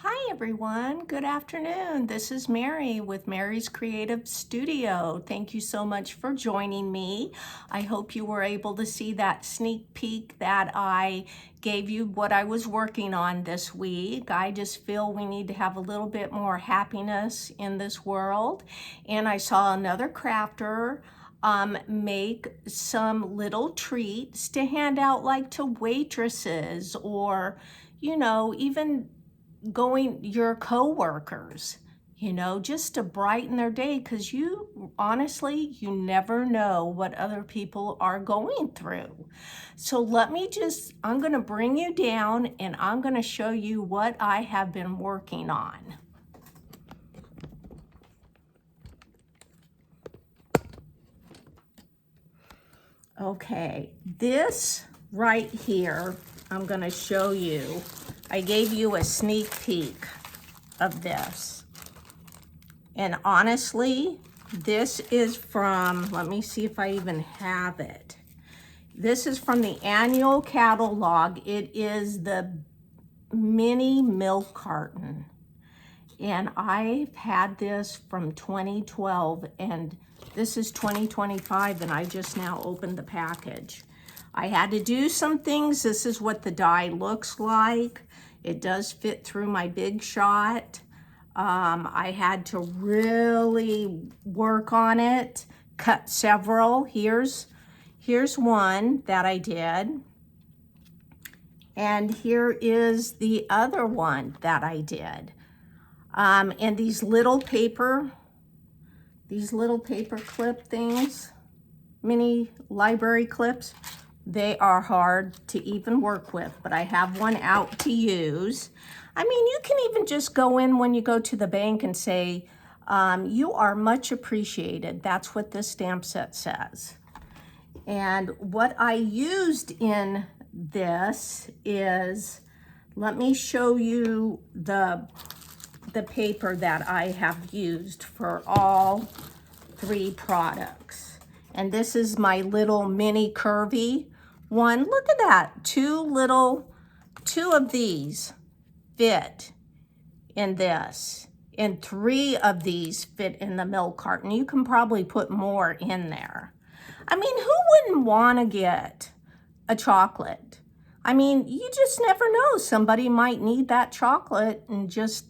Hi everyone, good afternoon. This is Mary with Mary's Creative Studio. Thank you so much for joining me. I hope you were able to see that sneak peek that I gave you what I was working on this week. I just feel we need to have a little bit more happiness in this world. And I saw another crafter make some little treats to hand out like to waitresses or, even your coworkers, just to brighten their day, because honestly, you never know what other people are going through. So I'm going to bring you down and I'm going to show you what I have been working on. Okay, this right here, I'm going to show you. I gave you a sneak peek of this. And honestly, this is from, let me see if I even have it. This is from the annual catalog. It is the mini milk carton. And I've had this from 2012 and this is 2025 and I just now opened the package. I had to do some things. This is what the die looks like. It does fit through my Big Shot. I had to really work on it, cut several. Here's one that I did. And here is the other one that I did. And these little paper clip things, mini library clips, they are hard to even work with, but I have one out to use. I mean, you can even just go in when you go to the bank and say, you are much appreciated. That's what this stamp set says. And what I used in this is, let me show you the paper that I have used for all three products. And this is my little mini curvy one. Look at that, two of these fit in this, and 3 of these fit in the milk carton. You can probably put more in there. I mean, who wouldn't want to get a chocolate? I mean, you just never know. Somebody might need that chocolate and just,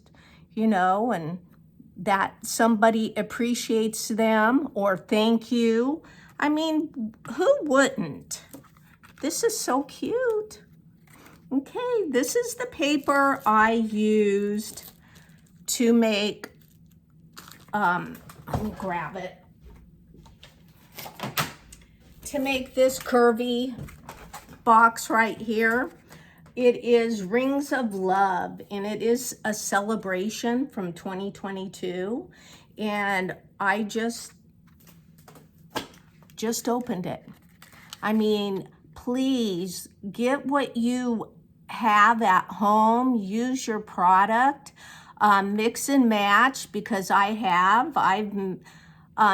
and that somebody appreciates them or thank you. I mean, who wouldn't? This is so cute. Okay, this is the paper I used to make, let me grab it, to make this curvy box right here. It is Rings of Love, and it is a celebration from 2022. And I just opened it. I mean, please get what you have at home, use your product, mix and match, because I've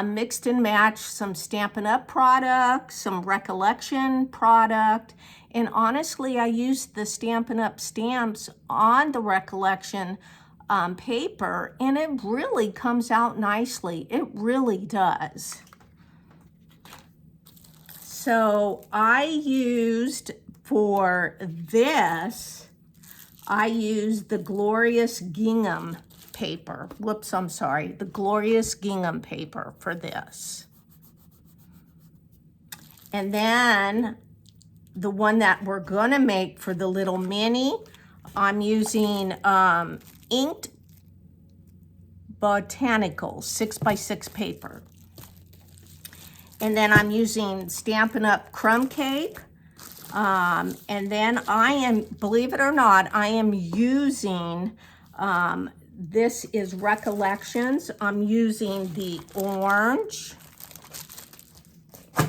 mixed and matched some Stampin' Up product, some Recollection product, and honestly, I used the Stampin' Up stamps on the Recollection paper, and it really comes out nicely. It really does. So I used for this, I used the Glorious Gingham paper. Whoops, I'm sorry. The Glorious Gingham paper for this. And then the one that we're gonna make for the little mini, I'm using inked botanical 6x6 paper. And then I'm using Stampin' Up crumb cake. And then I am, believe it or not, I am using, this is Recollections. I'm using the orange.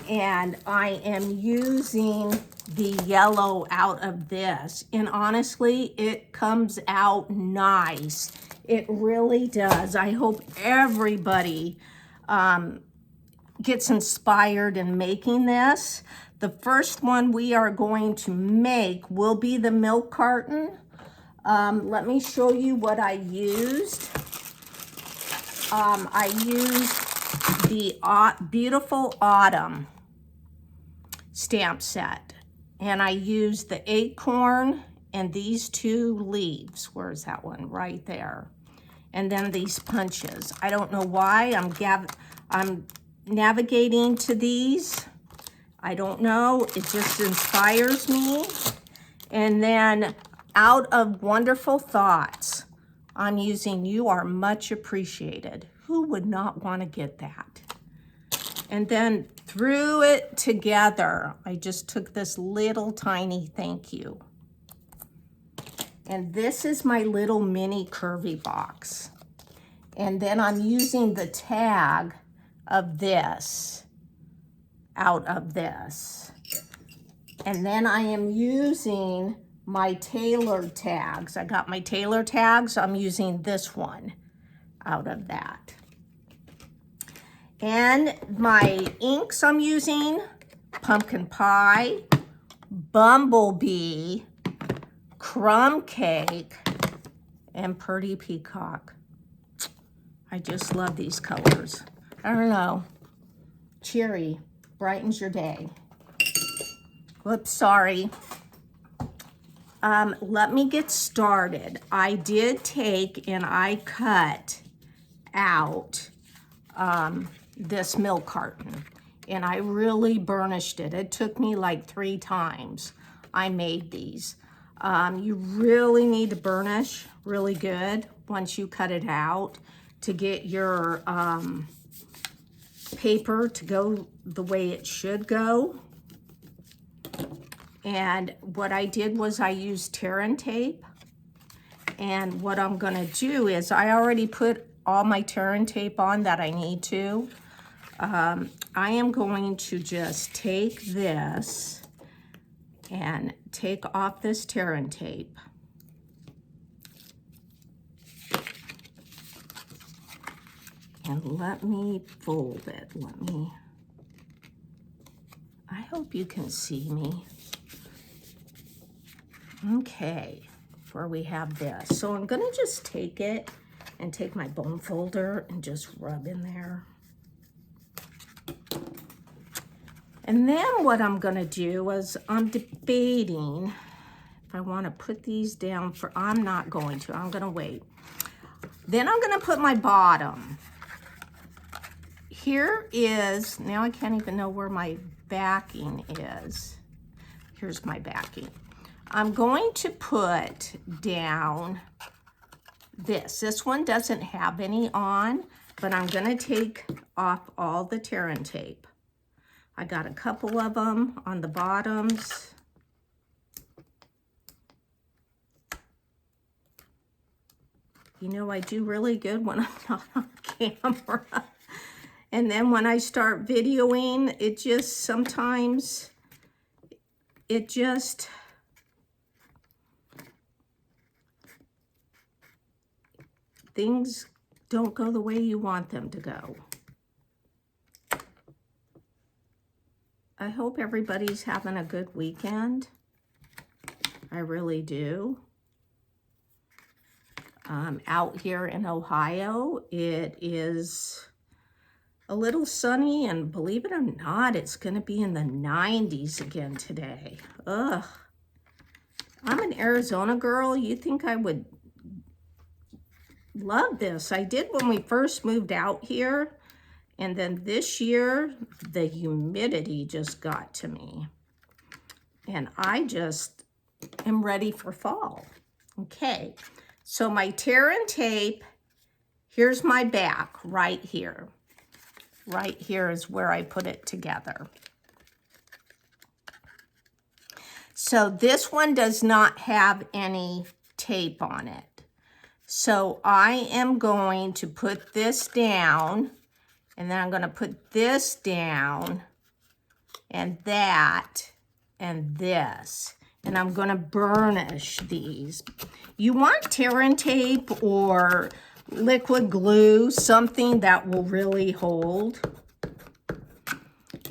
And I am using the yellow out of this. And honestly, it comes out nice. It really does. I hope everybody gets inspired in making this. The first one we are going to make will be the milk carton. Let me show you what I used. I used the Beautiful Autumn stamp set. And I used the acorn and these two leaves. Where's that one? Right there. And then these punches. I don't know why I'm navigating to these. I don't know. It just inspires me. And then out of Wonderful Thoughts, I'm using You Are Much Appreciated. Who would not want to get that? And then through it together, I just took this little tiny thank you. And this is my little mini curvy box. And then I'm using the tag of this out of this. And then I am using my tailored tags. I got my tailor tags. I'm using this one out of that. And my inks I'm using, Pumpkin Pie, Bumblebee, Crumb Cake, and Pretty Peacock. I just love these colors. I don't know. Cheery, brightens your day. Whoops, sorry. Let me get started. I did take and I cut out this milk carton, and I really burnished it. It took me like 3 times. I made these. You really need to burnish really good once you cut it out to get your paper to go the way it should go. And what I did was I used tear and tape. And what I'm gonna do is I already put all my tear and tape on that I need to. I am going to just take this and take off this tear and tape. And let me fold it. I hope you can see me. Okay, where we have this. So I'm gonna just take it and take my bone folder and just rub in there. And then what I'm gonna do is I'm debating if I wanna put these down for, I'm not going to, I'm gonna wait. Then I'm gonna put my bottom. Here is, now I can't even know where my backing is. Here's my backing. I'm going to put down this. This one doesn't have any on, but I'm gonna take off all the tear and tape. I got a couple of them on the bottoms. You know, I do really good when I'm not on camera. And then when I start videoing, it just sometimes, it just, things don't go the way you want them to go. I hope everybody's having a good weekend. I really do. Out here in Ohio, it is a little sunny, and believe it or not, it's gonna be in the 90s again today. Ugh. I'm an Arizona girl. You think I would love this. I did when we first moved out here. And then this year, the humidity just got to me. And I just am ready for fall. Okay, so my tear and tape, here's my back right here. Right here is where I put it together. So this one does not have any tape on it. So I am going to put this down, and then I'm going to put this down, and that, and this. And I'm going to burnish these. You want tear and tape or liquid glue, something that will really hold.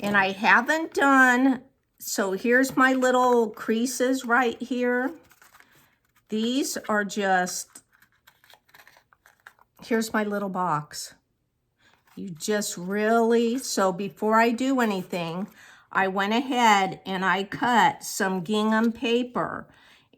And I haven't done, so here's my little creases right here. These are just, here's my little box. You just really, so before I do anything, I went ahead and I cut some gingham paper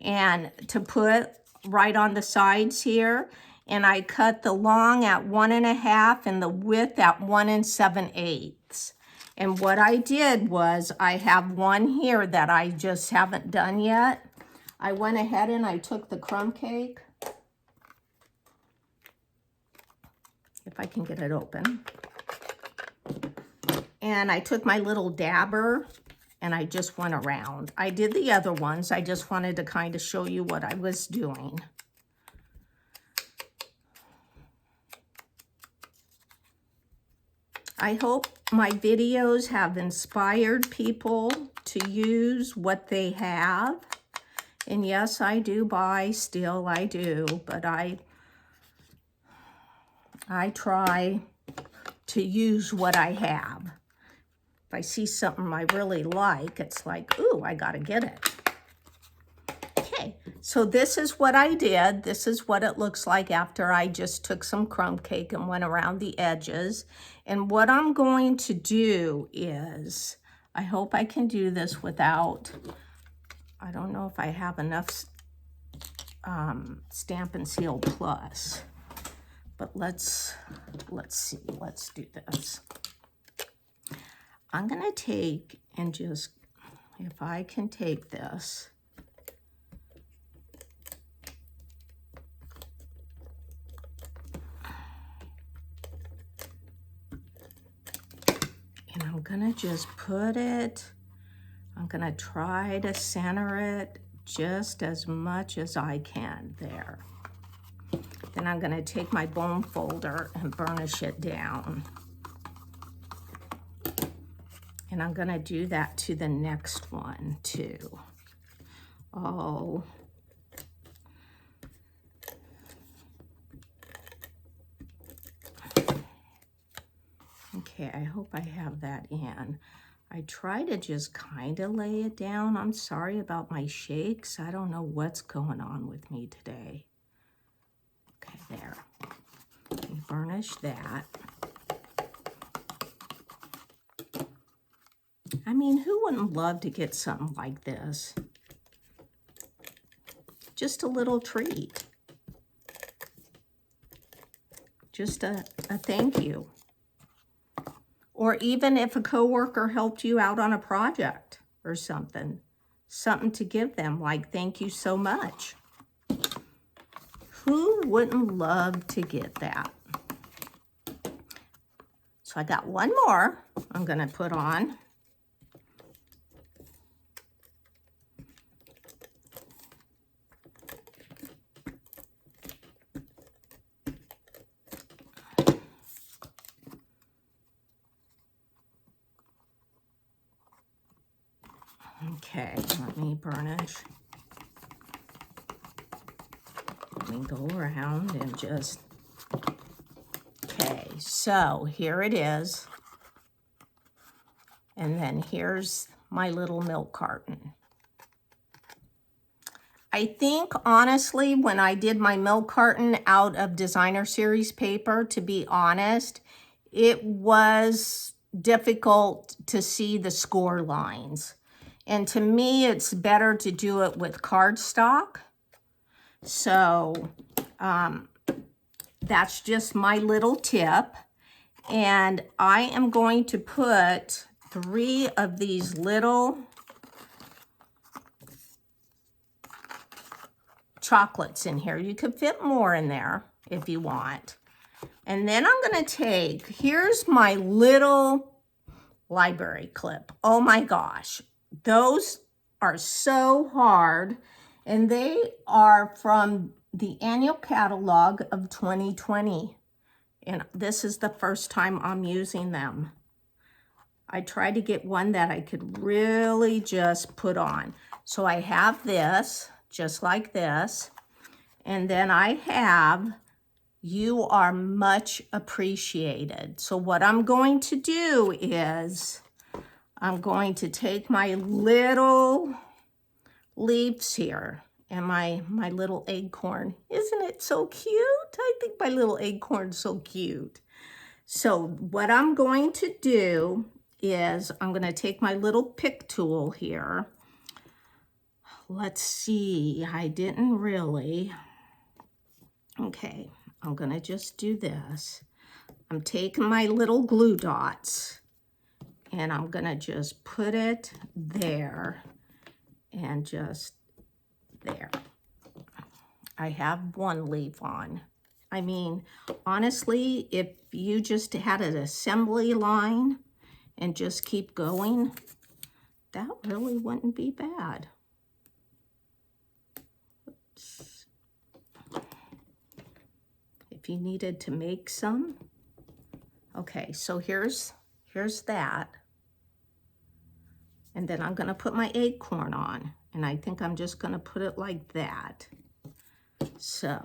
and to put right on the sides here. And I cut the long at 1.5 and the width at 1 7/8. And what I did was I have one here that I just haven't done yet. I went ahead and I took the crumb cake. If I can get it open. And I took my little dabber and I just went around. I did the other ones. I just wanted to kind of show you what I was doing. I hope my videos have inspired people to use what they have. And yes, I do buy still, I do, but I try to use what I have. If I see something I really like, it's like, ooh, I gotta get it. Okay, so this is what I did. This is what it looks like after I just took some crumb cake and went around the edges. And what I'm going to do is, I hope I can do this without, I don't know if I have enough Stampin' Seal Plus, but let's see, let's do this. I'm gonna take and just, if I can take this, and I'm gonna just put it, I'm gonna try to center it just as much as I can there. Then I'm gonna take my bone folder and burnish it down. And I'm gonna do that to the next one too. Oh. Okay, I hope I have that in. I try to just kind of lay it down. I'm sorry about my shakes. I don't know what's going on with me today. Okay, there. Let me burnish that. I mean, who wouldn't love to get something like this? Just a little treat. Just a thank you. Or even if a coworker helped you out on a project or something. Something to give them, like thank you so much. Who wouldn't love to get that? So I got one more I'm gonna put on. Okay, let me burnish. Let me go around and just, okay, so here it is. And then here's my little milk carton. I think, honestly, when I did my milk carton out of designer series paper, to be honest, it was difficult to see the score lines. And to me, it's better to do it with cardstock. So that's just my little tip. And I am going to put 3 of these little chocolates in here. You could fit more in there if you want. And then I'm going to take, here's my little library clip. Oh my gosh. Those are so hard, and they are from the annual catalog of 2020. And this is the first time I'm using them. I tried to get one that I could really just put on. So I have this, just like this. And then I have, you are much appreciated. So what I'm going to do is, I'm going to take my little leaves here, and my little acorn. Isn't it so cute? I think my little acorn's so cute. So what I'm going to do is I'm going to take my little pick tool here. Let's see, I didn't really. Okay, I'm going to just do this. I'm taking my little glue dots and I'm going to just put it there and just there. I have one leaf on. I mean, honestly, if you just had an assembly line and just keep going, that really wouldn't be bad. Oops. If you needed to make some. Okay, so here's that. And then I'm gonna put my acorn on. And I think I'm just gonna put it like that. So,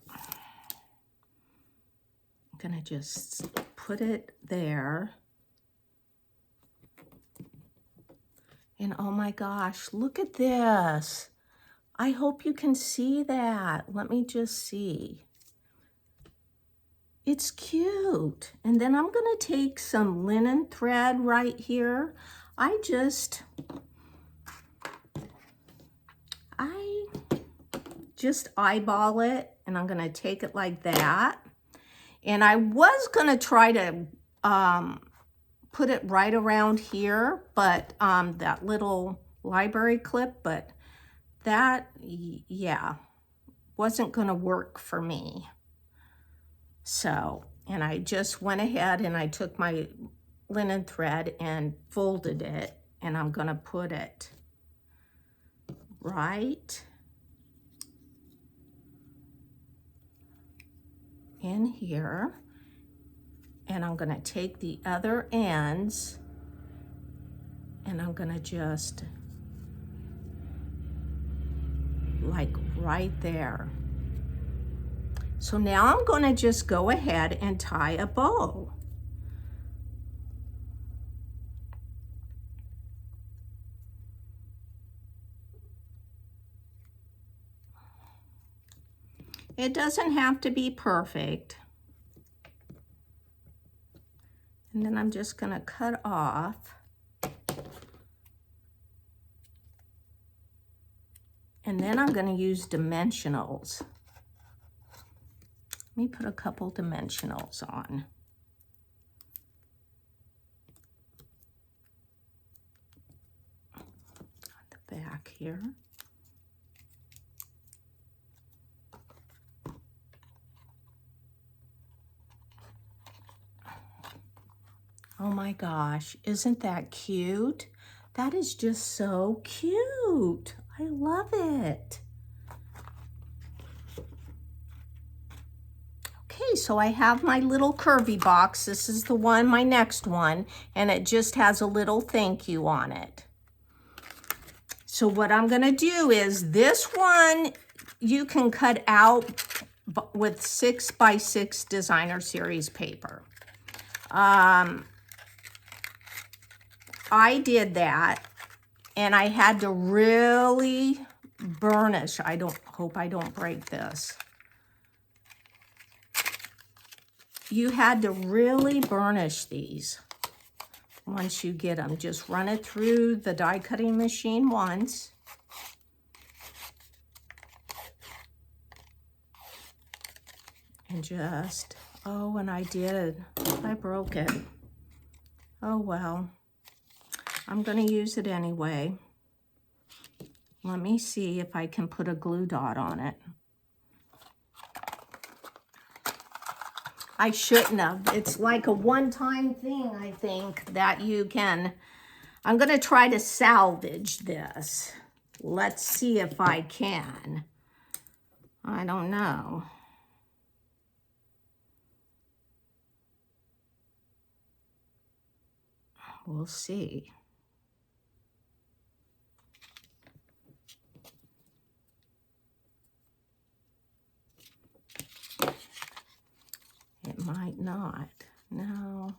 I'm gonna just put it there. And oh my gosh, look at this. I hope you can see that. Let me just see. It's cute. And then I'm gonna take some linen thread right here. I just eyeball it, and I'm gonna take it like that. And I was gonna try to put it right around here, but that little library clip, but that, yeah, wasn't gonna work for me. So, and I just went ahead and I took my linen thread and folded it, and I'm gonna put it right in here. And I'm gonna take the other ends and I'm gonna just, like right there. So now I'm gonna just go ahead and tie a bow. It doesn't have to be perfect. And then I'm just gonna cut off. And then I'm gonna use dimensionals. Let me put a couple dimensionals on. The back here. Oh my gosh, isn't that cute? That is just so cute. I love it. Okay, so I have my little curvy box. This is the one, my next one, and it just has a little thank you on it. So what I'm gonna do is this one, you can cut out with 6x6 designer series paper. I did that, and I had to really burnish. Hope I don't break this. You had to really burnish these once you get them. Just run it through the die cutting machine once. And just, oh, and I broke it. Oh well. I'm gonna use it anyway. Let me see if I can put a glue dot on it. I shouldn't have. It's like a one-time thing, I think, that you can. I'm gonna try to salvage this. Let's see if I can. I don't know. We'll see. It might not. No.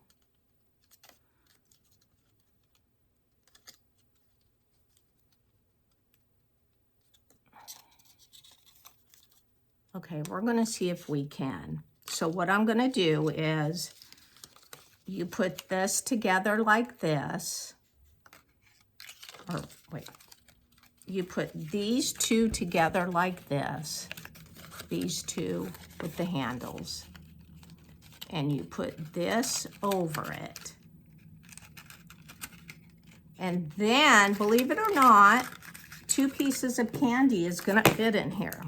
Okay, we're gonna see if we can. So what I'm gonna do is you put this together like this, or wait, you put these two together like this, these two with the handles, and you put this over it. And then, believe it or not, 2 pieces of candy is gonna fit in here.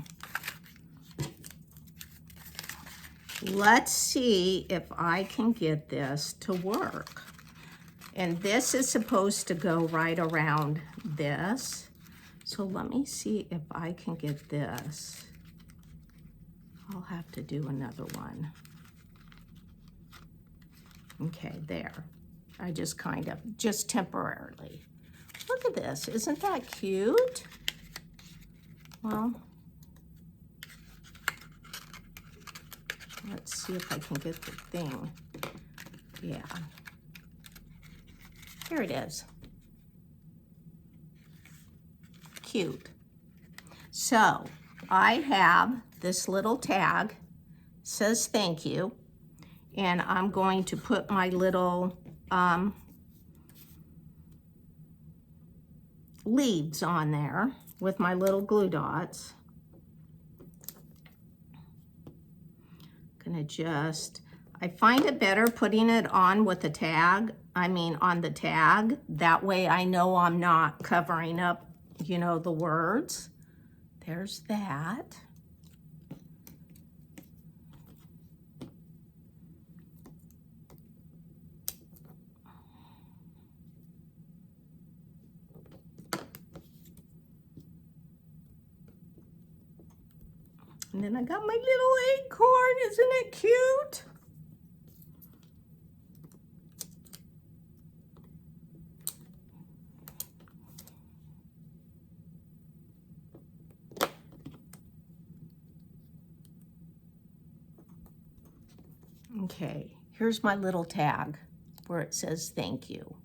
Let's see if I can get this to work. And this is supposed to go right around this. So let me see if I can get this. I'll have to do another one. Okay, there. I just kind of, just temporarily. Look at this, isn't that cute? Well, let's see if I can get the thing. Yeah. Here it is. Cute. So I have this little tag, says thank you, and I'm going to put my little leaves on there with my little glue dots. Gonna just, I find it better putting it on with the tag, on the tag. That way I know I'm not covering up, you know, the words. There's that. And then I got my little acorn, isn't it cute? Okay, here's my little tag where it says thank you.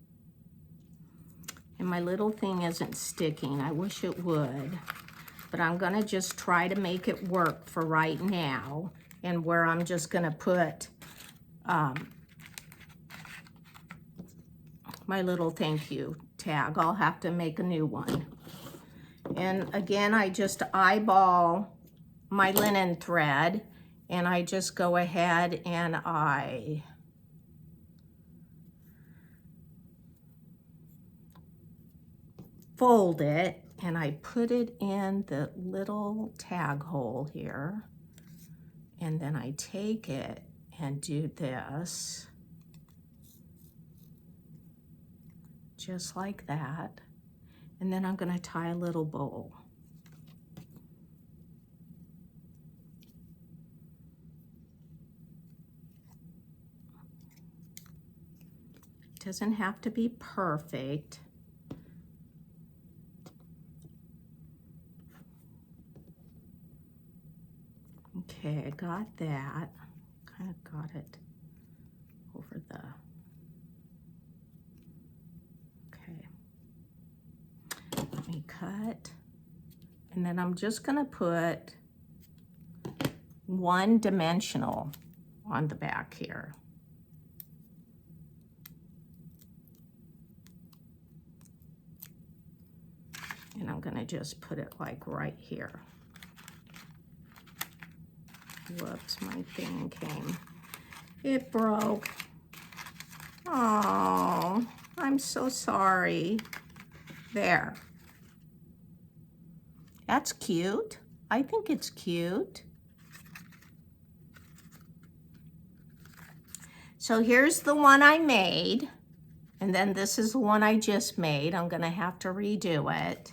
And my little thing isn't sticking. I wish it would, but I'm gonna just try to make it work for right now, and where I'm just gonna put my little thank you tag. I'll have to make a new one. And again, I just eyeball my linen thread, and I just go ahead and I fold it, and I put it in the little tag hole here, and then I take it and do this, just like that, and then I'm gonna tie a little bow. It doesn't have to be perfect. Okay, I got that. Kind of got it over the, okay. Let me cut. And then I'm just gonna put 1 dimensional on the back here. And I'm gonna just put it like right here. Whoops, my thing came. It broke. Oh, I'm so sorry. There. That's cute. I think it's cute. So here's the one I made. And then this is the one I just made. I'm gonna have to redo it.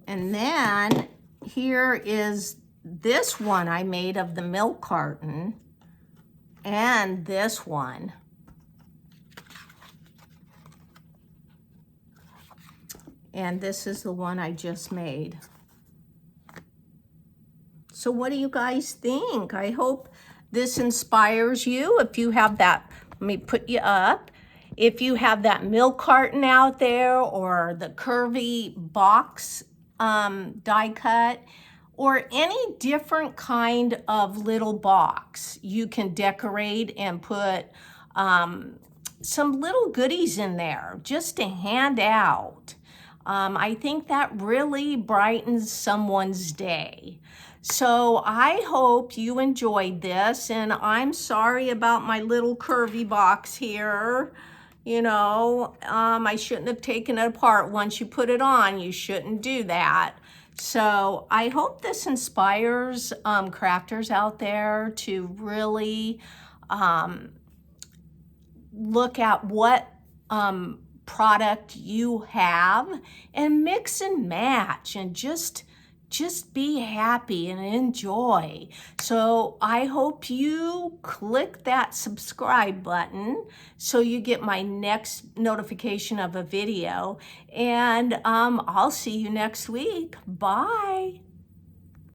And then here is this one I made of the milk carton, and this one. And this is the one I just made. So what do you guys think? I hope this inspires you. If you have that, let me put you up. If you have that milk carton out there, or the curvy box die cut, or any different kind of little box. You can decorate and put some little goodies in there just to hand out. I think that really brightens someone's day. So I hope you enjoyed this, and I'm sorry about my little curvy box here. You know, I shouldn't have taken it apart. Once you put it on, you shouldn't do that. So I hope this inspires crafters out there to really look at what product you have and mix and match and just be happy and enjoy. So I hope you click that subscribe button so you get my next notification of a video, and I'll see you next week. Bye.